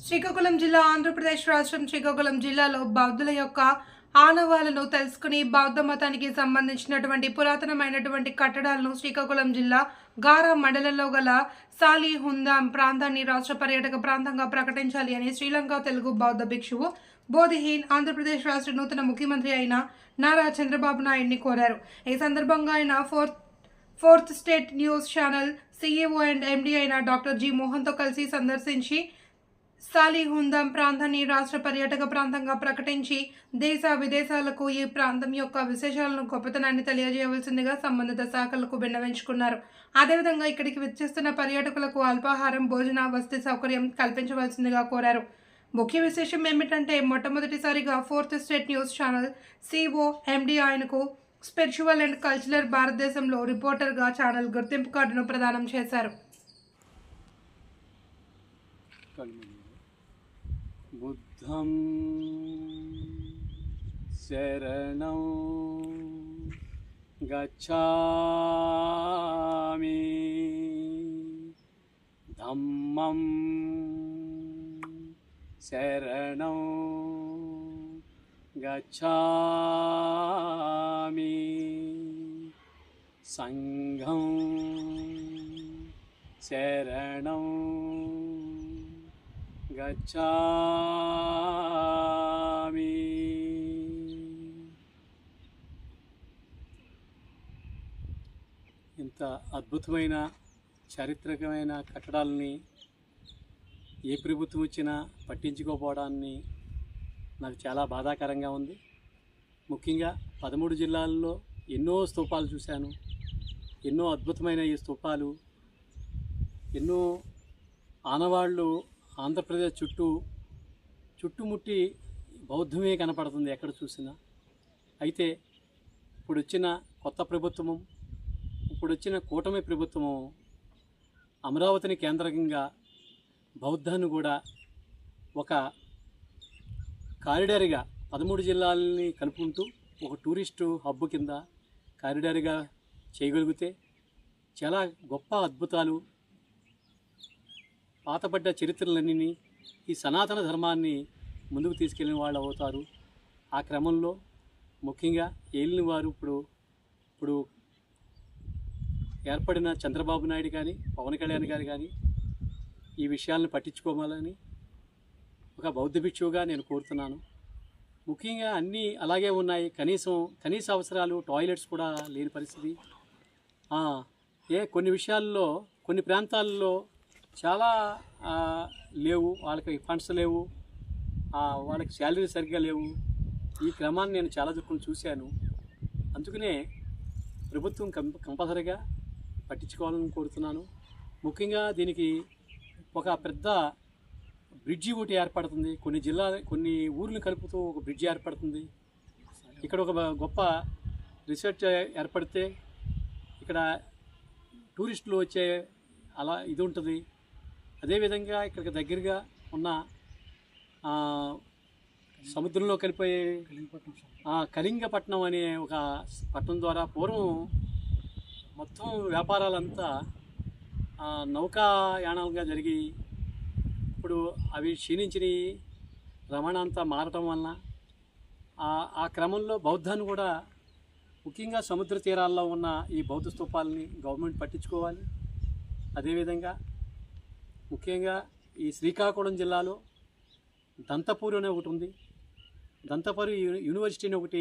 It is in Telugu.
శ్రీకాకుళం జిల్లా ఆంధ్రప్రదేశ్ రాష్ట్రం శ్రీకాకుళం జిల్లాలో బౌద్ధుల యొక్క ఆనవాలను తెలుసుకుని బౌద్ధ మతానికి సంబంధించినటువంటి పురాతనమైనటువంటి కట్టడాలను శ్రీకాకుళం జిల్లా గారా మండలంలో గల సాలిహుందాం ప్రాంతాన్ని రాష్ట్ర పర్యాటక ప్రాంతంగా ప్రకటించాలి అని శ్రీలంక తెలుగు బౌద్ధ భిక్షువు బోధిహీన్ ఆంధ్రప్రదేశ్ రాష్ట్ర నూతన ముఖ్యమంత్రి అయిన నారా చంద్రబాబు నాయుడిని కోరారు. ఈ సందర్భంగా ఆయన fourth state news channel CEO and MD అయిన డాక్టర్ జి మోహన్తో కలిసి సందర్శించి సాలిహుందాం ప్రాంతాన్ని రాష్ట్ర పర్యాటక ప్రాంతంగా ప్రకటించి దేశ విదేశాలకు ఈ ప్రాంతం యొక్క విశేషాలను గొప్పతనాన్ని తెలియజేయవలసిందిగా సంబంధిత శాఖలకు విన్నవించుకున్నారు. అదేవిధంగా ఇక్కడికి విచ్చేస్తున్న పర్యాటకులకు అల్పాహారం, భోజన, వసతి సౌకర్యం కల్పించవలసిందిగా కోరారు. ముఖ్య విశేషం ఏమిటంటే మొట్టమొదటిసారిగా fourth state news channel CEO MD ఆయనకు స్పిరిచువల్ అండ్ కల్చరల్ భారతదేశంలో రిపోర్టర్గా ఛానల్ గుర్తింపు కార్డును ప్రదానం చేశారు. బుద్ధం శరణం గచ్ఛామి, ధమ్మం శరణం గచ్ఛామి, సంఘం శరణం గచ్ఛామి. ఇంత అద్భుతమైన చారిత్రకమైన కట్టడాలని ఏ ప్రభుత్వం వచ్చినా పట్టించుకోకపోవడాన్ని నాకు చాలా బాధాకరంగా ఉంది. ముఖ్యంగా 13 జిల్లాల్లో ఎన్నో స్తూపాలు చూశాను. ఎన్నో అద్భుతమైన ఈ స్తూపాలు, ఎన్నో ఆనవాళ్ళు ఆంధ్రప్రదేశ్ చుట్టుముట్టి బౌద్ధమే కనపడుతుంది ఎక్కడ చూసినా. అయితే ఇప్పుడు వచ్చిన కొత్త ప్రభుత్వము, ఇప్పుడు వచ్చిన కూటమి ప్రభుత్వము అమరావతిని కేంద్రంగా బౌద్ధాన్ని కూడా ఒక కారిడార్గా 13 జిల్లాలని కలుపుకుంటూ ఒక టూరిస్టు హబ్ కింద కారిడార్గా చేయగలిగితే చాలా గొప్ప అద్భుతాలు, పాతపడ్డ చరిత్రలన్నీ ఈ సనాతన ధర్మాన్ని ముందుకు తీసుకెళ్ళిన వాళ్ళు అవుతారు. ఆ క్రమంలో ముఖ్యంగా ఏలిన వారు ఇప్పుడు ఏర్పడిన చంద్రబాబు నాయుడు కానీ, పవన్ కళ్యాణ్ గారు కానీ ఈ విషయాలను పట్టించుకోవాలని ఒక బౌద్ధ భిక్షువుగా నేను కోరుతున్నాను. ముఖ్యంగా అన్నీ అలాగే ఉన్నాయి. కనీస అవసరాలు, టాయిలెట్స్ కూడా లేని పరిస్థితి. కొన్ని విషయాల్లో కొన్ని ప్రాంతాల్లో చాలా లేవు, వాళ్ళకి ఫండ్స్ లేవు, వాళ్ళకి శాలరీ సరిగ్గా లేవు. ఈ క్రమాన్ని నేను చాలా దూరం చూశాను. అందుకనే ప్రభుత్వం కంపల్సరీగా పట్టించుకోవాలని కోరుతున్నాను. ముఖ్యంగా దీనికి ఒక పెద్ద బ్రిడ్జి ఒకటి ఏర్పడుతుంది. కొన్ని ఊర్లను కలుపుతూ ఒక బ్రిడ్జి ఏర్పడుతుంది. ఇక్కడ ఒక గొప్ప రీసెర్చ్ ఏర్పడితే ఇక్కడ టూరిస్టులు వచ్చే ఇది ఉంటుంది. అదేవిధంగా ఇక్కడికి దగ్గరగా ఉన్న సముద్రంలో కలిపోయే కళింగపట్నం అనే ఒక పట్టణం ద్వారా పూర్వం మొత్తం వ్యాపారాలంతా నౌకాయానంగా జరిగి ఇప్పుడు అవి క్షీణించి రవాణా అంతా మారటం వలన ఆ క్రమంలో బౌద్ధాన్ని కూడా ముఖ్యంగా సముద్ర తీరాల్లో ఉన్న ఈ బౌద్ధ స్తూపాలని గవర్నమెంట్ పట్టించుకోవాలి. అదేవిధంగా ముఖ్యంగా ఈ శ్రీకాకుళం జిల్లాలో దంతపూర్ అనే ఒకటి ఉంది. దంతపూర్ యూనివర్సిటీ అని ఒకటి